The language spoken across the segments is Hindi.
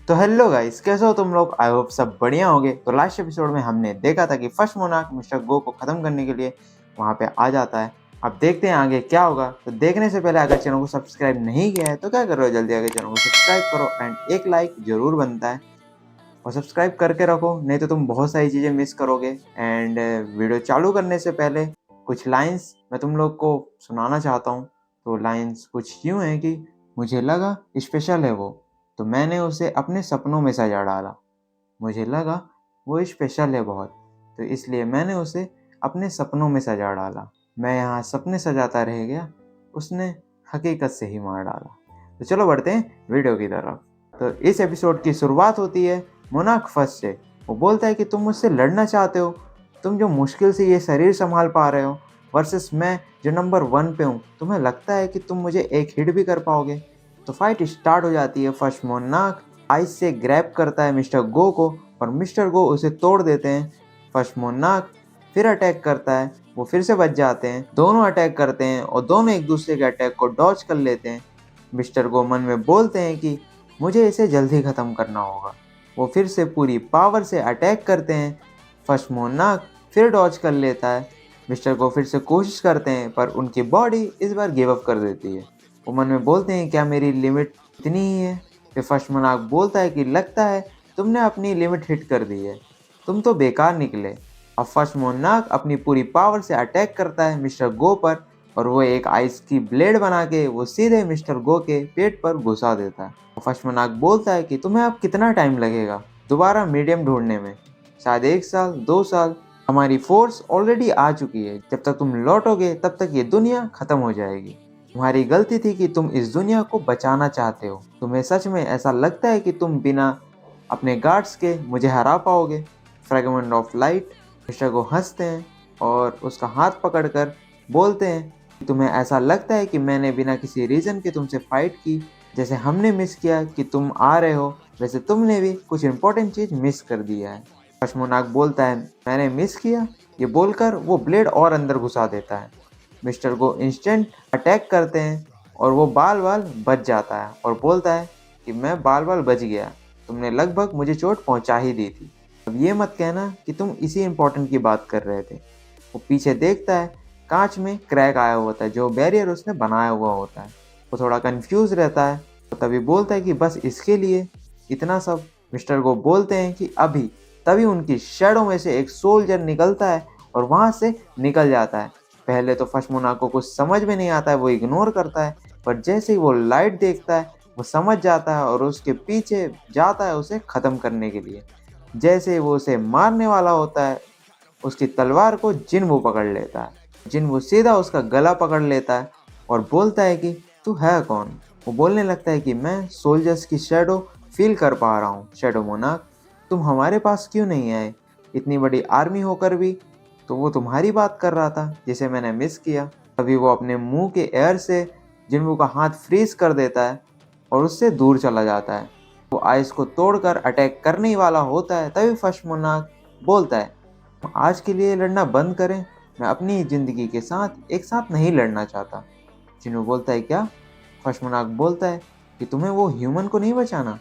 तो हेलो गाइस, कैसे हो तुम लोग? आई होप सब बढ़िया होगे। तो लास्ट एपिसोड में हमने देखा था कि फर्स्ट मोनार्क मिस्टर गो को खत्म करने के लिए वहाँ पे आ जाता है। अब देखते हैं आगे क्या होगा। तो देखने से पहले अगर चैनल को सब्सक्राइब नहीं किया है तो क्या कर रहे हो, जल्दी आगे चैनल को सब्सक्राइब करो एंड एक लाइक जरूर बनता है और सब्सक्राइब करके रखो, नहीं तो तुम बहुत सारी चीज़ें मिस करोगे। एंड वीडियो चालू करने से पहले कुछ लाइंस मैं तुम लोग को सुनाना चाहता हूँ। तो लाइंस कुछ यूँ हैं कि मुझे लगा स्पेशल है वो, तो मैंने उसे अपने सपनों में सजा डाला। मुझे लगा वो स्पेशल है बहुत, तो इसलिए मैंने उसे अपने सपनों में सजा डाला। मैं यहाँ सपने सजाता रह गया, उसने हकीकत से ही मार डाला। तो चलो बढ़ते हैं वीडियो की तरफ। तो इस एपिसोड की शुरुआत होती है मोनार्क फर्स्ट से। वो बोलता है कि तुम मुझसे लड़ना चाहते हो, तुम जो मुश्किल से ये शरीर संभाल पा रहे हो, वर्सेस मैं जो नंबर 1 पे हूँ। तुम्हें लगता है कि तुम मुझे एक हिट भी कर पाओगे? तो फाइट स्टार्ट हो जाती है। फर्स्ट मोनार्क आइस से ग्रैब करता है मिस्टर गो को और मिस्टर गो उसे तोड़ देते हैं। फर्स्ट मोनार्क फिर अटैक करता है, वो फिर से बच जाते हैं। दोनों अटैक करते हैं और दोनों एक दूसरे के अटैक को डॉज कर लेते हैं। मिस्टर गो मन में बोलते हैं कि मुझे इसे जल्दी ख़त्म करना होगा। वो फिर से पूरी पावर से अटैक करते हैं। फर्स्ट मोनार्क फिर डॉज कर लेता है। मिस्टर गो फिर से कोशिश करते हैं पर उनकी बॉडी इस बार गिव अप कर देती है। वो मन में बोलते हैं क्या मेरी लिमिट इतनी ही है? फिर फर्स्ट मोनार्क बोलता है कि लगता है तुमने अपनी लिमिट हिट कर दी है, तुम तो बेकार निकले। अब फर्स्ट मोनार्क अपनी पूरी पावर से अटैक करता है मिस्टर गो पर और वो एक आइस की ब्लेड बना के वो सीधे मिस्टर गो के पेट पर घुसा देता है। फर्स्ट मोनार्क बोलता है कि तुम्हें अब कितना टाइम लगेगा दोबारा मीडियम ढूंढने में? शायद 1 साल 2 साल। हमारी फोर्स ऑलरेडी आ चुकी है, जब तक तुम लौटोगे तब तक ये दुनिया खत्म हो जाएगी। तुम्हारी गलती थी कि तुम इस दुनिया को बचाना चाहते हो। तुम्हें सच में ऐसा लगता है कि तुम बिना अपने गार्ड्स के मुझे हरा पाओगे? फ्रेगमेंट ऑफ लाइट मिस्टर को हंसते हैं और उसका हाथ पकड़कर बोलते हैं कि तुम्हें ऐसा लगता है कि मैंने बिना किसी रीज़न के तुमसे फाइट की, जैसे हमने मिस किया कि तुम आ रहे हो, वैसे तुमने भी कुछ इंपॉर्टेंट चीज़ मिस कर दिया है। फर्स्ट मोनार्क बोलता है मैंने मिस किया? ये बोलकर वो ब्लेड और अंदर घुसा देता है। मिस्टर को इंस्टेंट अटैक करते हैं और वो बाल बाल बच जाता है और बोलता है कि मैं बाल बाल बच गया, तुमने लगभग मुझे चोट पहुंचा ही दी थी। अब ये मत कहना कि तुम इसी इम्पोर्टेंट की बात कर रहे थे। वो पीछे देखता है, कांच में क्रैक आया होता है जो बैरियर उसने बनाया हुआ होता है। वो थोड़ा कंफ्यूज रहता है तो तभी बोलता है कि बस इसके लिए इतना सब? मिस्टर को बोलते हैं कि अभी तभी उनकी शैडो में से एक सोल्जर निकलता है और वहाँ से निकल जाता है। पहले तो फर्स्ट मोनार्क को कुछ समझ में नहीं आता है, वो इग्नोर करता है, पर जैसे ही वो लाइट देखता है वो समझ जाता है और उसके पीछे जाता है उसे ख़त्म करने के लिए। जैसे वो उसे मारने वाला होता है, उसकी तलवार को जिन्वो पकड़ लेता है। जिन्वो सीधा उसका गला पकड़ लेता है और बोलता है कि तू है कौन? वो बोलने लगता है कि मैं सोल्जर्स की शैडो फील कर पा रहा हूँ। शैडो मोनार्क, तुम हमारे पास क्यों नहीं आए? इतनी बड़ी आर्मी होकर भी। तो वो तुम्हारी बात कर रहा था जिसे मैंने मिस किया। तभी वो अपने मुंह के एयर से जिन्वो का हाथ फ्रीज कर देता है और उससे दूर चला जाता है। वो आइस को तोड़कर अटैक करने ही वाला होता है, तभी फर्स्ट मोनार्क बोलता है आज के लिए लड़ना बंद करें, मैं अपनी ज़िंदगी के साथ एक साथ नहीं लड़ना चाहता। जिन्हों बोलता है क्या? फर्स्ट मोनार्क बोलता है कि तुम्हें वो ह्यूमन को नहीं बचाना।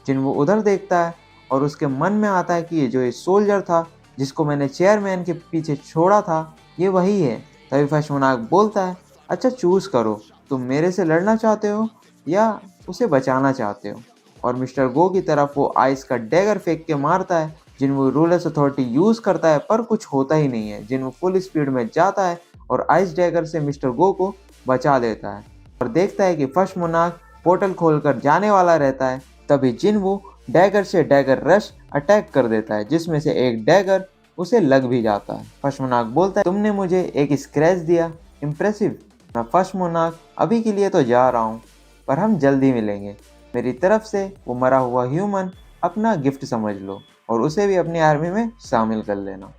जिन्हों उधर देखता है और उसके मन में आता है कि ये जो ये सोल्जर था जिसको मैंने चेयरमैन के पीछे छोड़ा था, ये वही है। तभी फर्स्ट मोनार्क बोलता है अच्छा चूज़ करो, तुम मेरे से लड़ना चाहते हो या उसे बचाना चाहते हो? और मिस्टर गो की तरफ वो आइस का डैगर फेंक के मारता है। जिन्हों रूलर्स अथॉरिटी यूज़ करता है पर कुछ होता ही नहीं है। जिन्हों फुल स्पीड में जाता है और आइस डैगर से मिस्टर गो को बचा देता है और देखता है कि फर्स्ट मोनार्क पोर्टल खोलकर जाने वाला रहता है। तभी जिन्वो डैगर से डैगर रश अटैक कर देता है, जिसमें से एक डैगर उसे लग भी जाता है। फर्स्ट मोनार्क बोलता है तुमने मुझे एक स्क्रैच दिया, इम्प्रेसिव। मैं फर्स्ट मोनार्क अभी के लिए तो जा रहा हूँ, पर हम जल्दी मिलेंगे। मेरी तरफ से वो मरा हुआ ह्यूमन अपना गिफ्ट समझ लो और उसे भी अपनी आर्मी में शामिल कर लेना।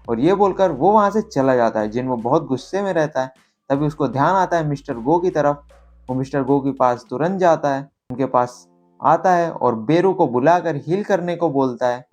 और ये बोलकर वो वहाँ से चला जाता है। जिन वो बहुत गुस्से में रहता है, तभी उसको ध्यान आता है मिस्टर गो की तरफ। वो मिस्टर गो के पास तुरंत जाता है, उनके पास आता है और बेरू को बुलाकर हील करने को बोलता है।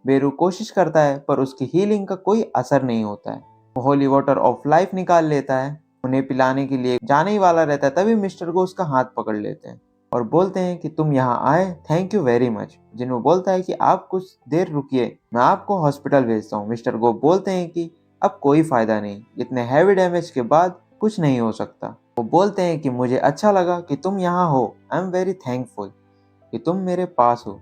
बेरू कोशिश करता है पर उसकी हीलिंग का कोई असर नहीं होता है। वो होली वाटर ऑफ लाइफ निकाल लेता है, उन्हें पिलाने के लिए जाने ही वाला रहता है, तभी मिस्टर गो उसका हाथ पकड़ लेते हैं। और बोलते हैं कि तुम यहाँ आए, थैंक यू वेरी मच। जिन्हो बोलता है कि आप कुछ देर रुकिए, मैं आपको हॉस्पिटल भेजता हूँ। मिस्टर गो बोलते हैं कि अब कोई फायदा नहीं, इतने हैवी डैमेज के बाद कुछ नहीं हो सकता। वो बोलते हैं कि मुझे अच्छा लगा कि तुम यहाँ हो, आई एम वेरी थैंकफुल कि तुम मेरे पास हो।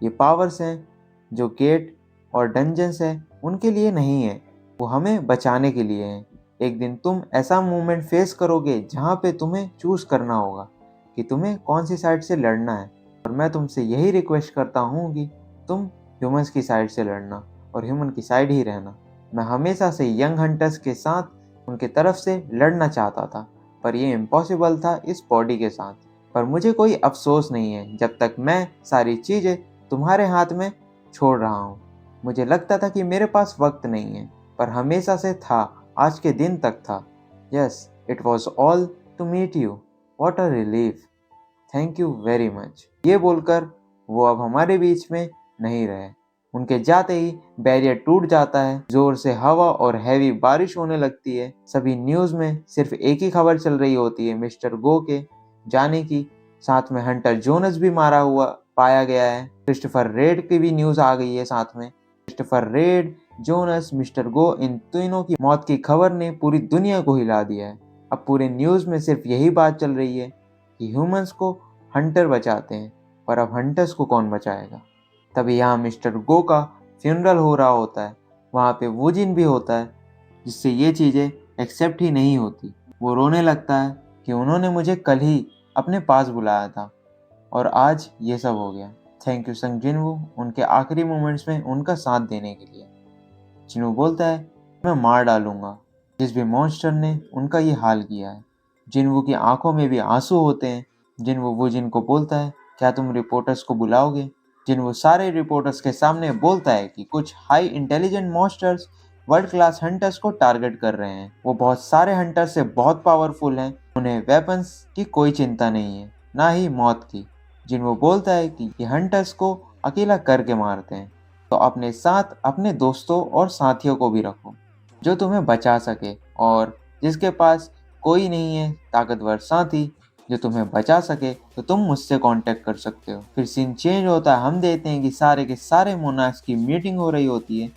ये पावर्स हैं जो गेट और डंजन्स हैं उनके लिए नहीं है, वो हमें बचाने के लिए हैं। एक दिन तुम ऐसा मोमेंट फेस करोगे जहाँ पे तुम्हें चूज करना होगा कि तुम्हें कौन सी साइड से लड़ना है, और मैं तुमसे यही रिक्वेस्ट करता हूँ कि तुम ह्यूमंस की साइड से लड़ना और ह्यूमन की साइड ही रहना। मैं हमेशा से यंग हंटर्स के साथ उनके तरफ से लड़ना चाहता था, पर यह इम्पॉसिबल था इस बॉडी के साथ। पर मुझे कोई अफसोस नहीं है जब तक मैं सारी चीज़ें तुम्हारे हाथ में छोड़ रहा हूँ। मुझे लगता था कि मेरे पास वक्त नहीं है, पर हमेशा से था, आज के दिन तक था। Yes, it was all to meet you, what a relief, thank you very much. ये बोलकर वो अब हमारे बीच में नहीं रहे। उनके जाते ही बैरियर टूट जाता है, जोर से हवा और हैवी बारिश होने लगती है। सभी न्यूज़ में सिर्फ एक ही खबर चल रही होती है, मिस्टर गो के जाने की। साथ में हंटर जोनस भी मारा हुआ पाया गया है। क्रिस्टोफर रेड की भी न्यूज़ आ गई है साथ में। क्रिस्टोफर रेड, जोनस, मिस्टर गो, इन तीनों की मौत की खबर ने पूरी दुनिया को हिला दिया है। अब पूरे न्यूज़ में सिर्फ यही बात चल रही है कि ह्यूमंस को हंटर बचाते हैं, पर अब हंटर्स को कौन बचाएगा। तभी यहाँ मिस्टर गो का फ्यूनरल हो रहा होता है, वहाँ पे वुजिन भी होता है, जिससे ये चीज़ें एक्सेप्ट ही नहीं होती। वो रोने लगता है कि उन्होंने मुझे कल ही अपने पास बुलाया था और आज ये सब हो गया। थैंक यू संग जिनवू, उनके आखिरी मोमेंट्स में उनका साथ देने के लिए। जिनवू बोलता है मैं मार डालूंगा जिस भी मॉन्स्टर ने उनका ये हाल किया है। जिनवू की आंखों में भी आंसू होते हैं। जिनवू वुजिन को बोलता है क्या तुम रिपोर्टर्स को बुलाओगे। जिनवू सारे रिपोर्टर्स के सामने बोलता है कि कुछ high intelligent monsters world class hunters को टारगेट कर रहे हैं। वो बहुत सारे हंटर्स से बहुत पावरफुल हैं, उन्हें वेपन्स की कोई चिंता नहीं है, ना ही मौत की। जिनवू बोलता है कि ये हंटर्स को अकेला करके मारते हैं, तो अपने साथ अपने दोस्तों और साथियों को भी रखो जो तुम्हें बचा सके, और जिसके पास कोई नहीं है ताकतवर साथी जो तुम्हें बचा सके तो तुम मुझसे कांटेक्ट कर सकते हो। फिर सीन चेंज होता है, हम देखते हैं कि सारे के सारे मोनार्क्स की मीटिंग हो रही होती है।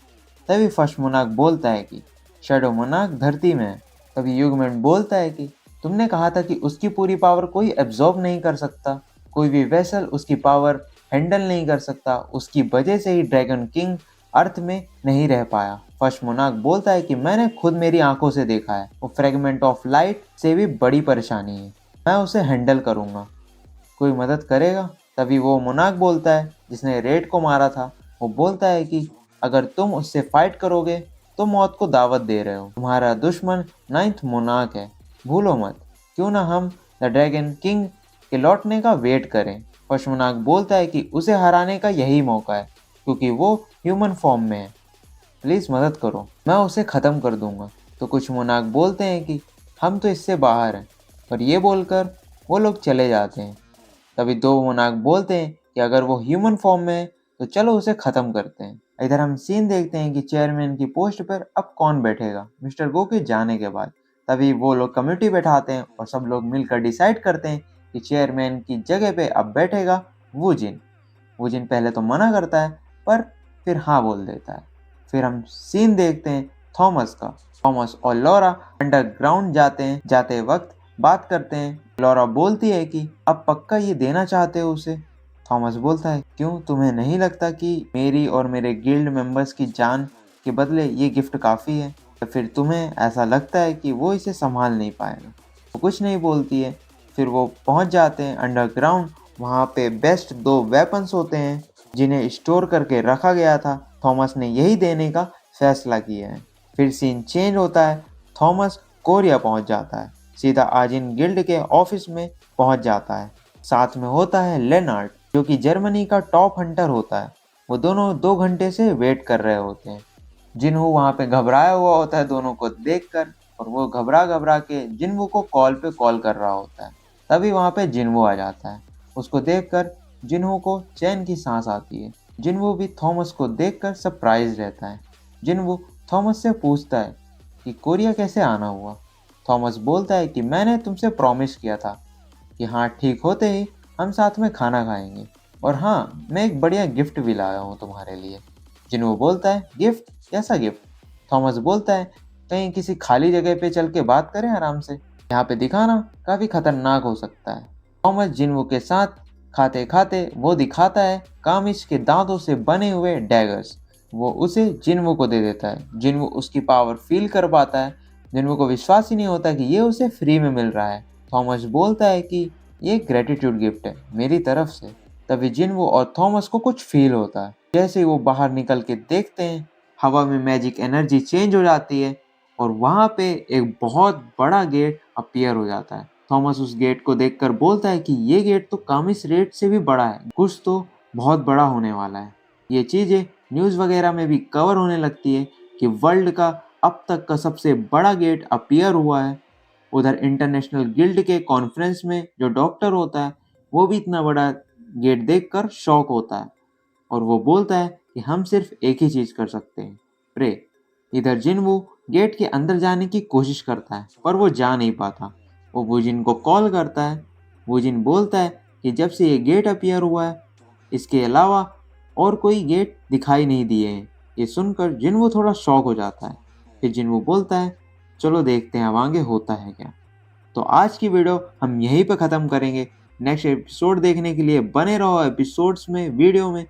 तभी फर्स्ट मोनार्क बोलता है कि शैडो मोनार्क धरती में है। तभी युगमैन बोलता है कि तुमने कहा था कि उसकी पूरी पावर कोई एब्जॉर्ब नहीं कर सकता, कोई भी वेसल उसकी पावर हैंडल नहीं कर सकता, उसकी वजह से ही ड्रैगन किंग अर्थ में नहीं रह पाया। फर्स्ट मोनार्क बोलता है कि मैंने खुद मेरी आंखों से देखा है, वो फ्रेगमेंट ऑफ लाइट से भी बड़ी परेशानी है, मैं उसे हैंडल करूंगा, कोई मदद करेगा। तभी वो मोनार्क बोलता है जिसने रेड को मारा था, वो बोलता है कि अगर तुम उससे फाइट करोगे तो मौत को दावत दे रहे हो, तुम्हारा दुश्मन नाइन्थ मोनार्क है, भूलो मत। क्यों ना हम द ड्रैगन किंग के लौटने का वेट करें। फर्स्ट मोनार्क बोलता है कि उसे हराने का यही मौका है क्योंकि वो ह्यूमन फॉर्म में है, प्लीज़ मदद करो, मैं उसे ख़त्म कर दूंगा। तो कुछ मोनार्क बोलते हैं कि हम तो इससे बाहर हैं, पर ये बोलकर वो लोग चले जाते हैं। तभी दो मोनार्क बोलते हैं कि अगर वो ह्यूमन फॉर्म में है तो चलो उसे ख़त्म करते हैं। इधर हम सीन देखते हैं कि चेयरमैन की पोस्ट पर अब कौन बैठेगा मिस्टर गो के जाने के बाद। तभी वो लोग कमेटी बैठाते हैं और सब लोग मिलकर डिसाइड करते हैं कि चेयरमैन की जगह पे अब बैठेगा वुजिन। वुजिन पहले तो मना करता है पर फिर हाँ बोल देता है। फिर हम सीन देखते हैं थॉमस का। थॉमस और लॉरा अंडरग्राउंड जाते हैं, जाते वक्त बात करते हैं। लॉरा बोलती है कि अब पक्का ये देना चाहते हो उसे। थॉमस बोलता है क्यों, तुम्हें नहीं लगता कि मेरी और मेरे गिल्ड मेंबर्स की जान के बदले ये गिफ्ट काफ़ी है, या फिर तुम्हें ऐसा लगता है कि वो इसे संभाल नहीं पाएगा। वो कुछ नहीं बोलती है। फिर वो पहुंच जाते हैं अंडरग्राउंड। वहाँ पे बेस्ट दो वेपन्स होते हैं जिन्हें स्टोर करके रखा गया था। थॉमस ने यही देने का फैसला किया है। फिर सीन चेंज होता है, थॉमस कोरिया पहुंच जाता है, सीधा आजिन गिल्ड के ऑफिस में पहुंच जाता है। साथ में होता है लेनार्ड जो कि जर्मनी का टॉप हंटर होता है। वो दोनों 2 घंटे से वेट कर रहे होते हैं। जिन्हू वहाँ पे घबराया हुआ होता है दोनों को देखकर, और वो घबरा घबरा के जिन्वू को कॉल पे कॉल कर रहा होता है। तभी वहाँ पे जिन्वू आ जाता है। उसको देखकर जिन्हू को चैन की सांस आती है। जिन्वू भी थॉमस को देखकर सरप्राइज रहता है। जिन्वू थॉमस से पूछता है कि कोरिया कैसे आना हुआ। थॉमस बोलता है कि मैंने तुमसे प्रॉमिस किया था कि हाँ ठीक होते ही हम साथ में खाना खाएंगे, और हाँ, मैं एक बढ़िया गिफ्ट भी लाया हूँ तुम्हारे लिए। जिन्हो बोलता है, गिफ्ट? कैसा गिफ्ट? थॉमस बोलता है, कहीं किसी खाली जगह पे चल के बात करें आराम से, यहाँ पे दिखाना काफी खतरनाक हो सकता है। थॉमस जिन्हो के साथ खाते खाते वो दिखाता है कामिश के दांतों से बने हुए डैगर्स। वो उसे जिन्हो को दे देता है। जिन्हो उसकी पावर फील कर पाता है। जिन्हो को विश्वास ही नहीं होता कि ये उसे फ्री में मिल रहा है। थॉमस बोलता है कि ये ग्रेटिट्यूड गिफ्ट है मेरी तरफ से। तभी जिन्हो और थॉमस को कुछ फील होता है। जैसे ही वो बाहर निकल के देखते हैं, हवा में मैजिक एनर्जी चेंज हो जाती है और वहां पे एक बहुत बड़ा गेट अपीयर हो जाता है। थॉमस उस गेट को देखकर बोलता है कि ये गेट तो कामिस रेट से भी बड़ा है, कुछ तो बहुत बड़ा होने वाला है। ये चीजें न्यूज वगैरह में भी कवर होने लगती है कि वर्ल्ड का अब तक का सबसे बड़ा गेट अपीयर हुआ है। उधर इंटरनेशनल गिल्ड के कॉन्फ्रेंस में जो डॉक्टर होता है, वो भी इतना बड़ा गेट देखकर शॉक होता है और वो बोलता है कि हम सिर्फ एक ही चीज कर सकते हैं, प्रे। इधर जिनवू गेट के अंदर जाने की कोशिश करता है पर वो जा नहीं पाता। वो वूजिन को कॉल करता है। वूजिन बोलता है कि जब से ये गेट अपीयर हुआ है, इसके अलावा और कोई गेट दिखाई नहीं दिए हैं। ये सुनकर जिनवू थोड़ा शॉक हो जाता है। फिर जिनवू बोलता है, चलो देखते हैं अब आगे होता है क्या। तो आज की वीडियो हम यहीं पे ख़त्म करेंगे। नेक्स्ट एपिसोड देखने के लिए बने रहो एपिसोड्स में, वीडियो में।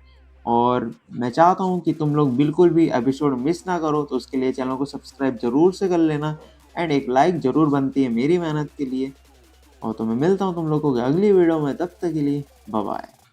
और मैं चाहता हूँ कि तुम लोग बिल्कुल भी एपिसोड मिस ना करो, तो उसके लिए चैनल को सब्सक्राइब जरूर से कर लेना एंड एक लाइक ज़रूर बनती है मेरी मेहनत के लिए। और तो मैं मिलता हूँ तुम लोगों को अगली वीडियो में, तब तक के लिए बाय बाय।